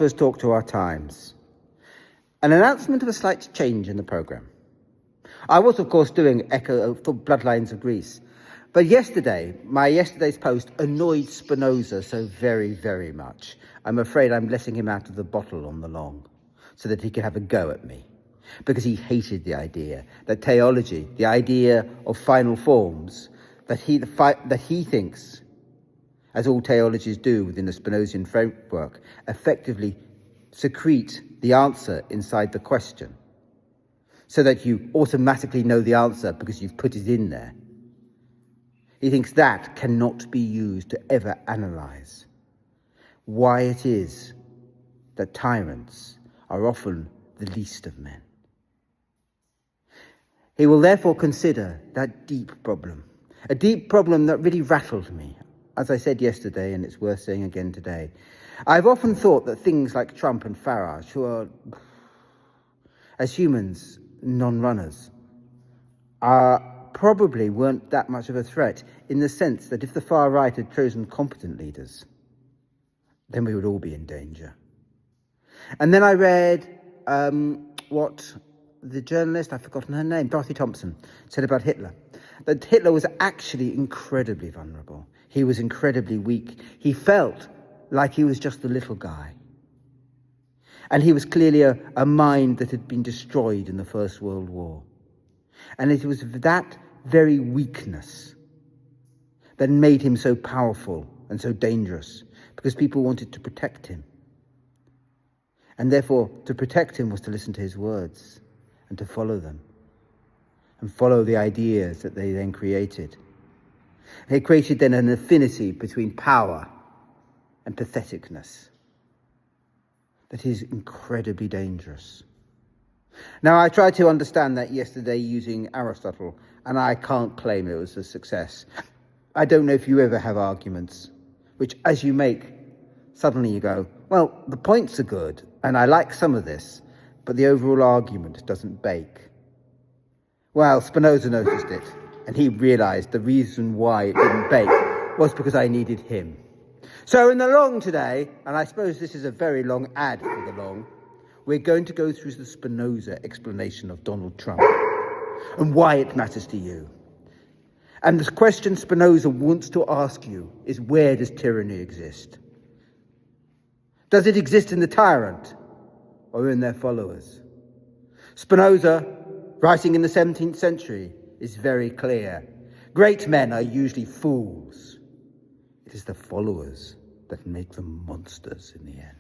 Philosophers Talk to Our Times. An announcement of a slight change in the programme. I was, of course, doing Echo for Bloodlines of Greece, but yesterday's post annoyed Spinoza so very, very much. I'm afraid I'm letting him out of the bottle on the long, so that he can have a go at me, because he hated the idea that theology, the idea of final forms, that he thinks, as all theologies do within the Spinozian framework, effectively secrete the answer inside the question, so that you automatically know the answer because you've put it in there. He thinks that cannot be used to ever analyze why it is that tyrants are often the least of men. He will therefore consider that deep problem, a deep problem that really rattled me. As I said yesterday, and it's worth saying again today, I've often thought that things like Trump and Farage, who are, as humans, non-runners, probably weren't that much of a threat, in the sense that if the far right had chosen competent leaders, then we would all be in danger. And then I read what the journalist, I've forgotten her name, Dorothy Thompson, said about Hitler. That Hitler was actually incredibly vulnerable. He was incredibly weak. He felt like he was just a little guy. And he was clearly a mind that had been destroyed in the First World War. And it was that very weakness that made him so powerful and so dangerous, because people wanted to protect him. And therefore, to protect him was to listen to his words and to follow them, and follow the ideas that they then created. They created then an affinity between power and patheticness that is incredibly dangerous. Now, I tried to understand that yesterday using Aristotle, and I can't claim it was a success. I don't know if you ever have arguments which, as you make, suddenly you go, well, the points are good, and I like some of this, but the overall argument doesn't bake. Well, Spinoza noticed it, and he realized the reason why it didn't bake was because I needed him. So in the long today, and I suppose this is a very long ad for the long, we're going to go through the Spinoza explanation of Donald Trump and why it matters to you. And the question Spinoza wants to ask you is, where does tyranny exist? Does it exist in the tyrant or in their followers? Spinoza, writing in the 17th century, is very clear. Great men are usually fools. It is the followers that make them monsters in the end.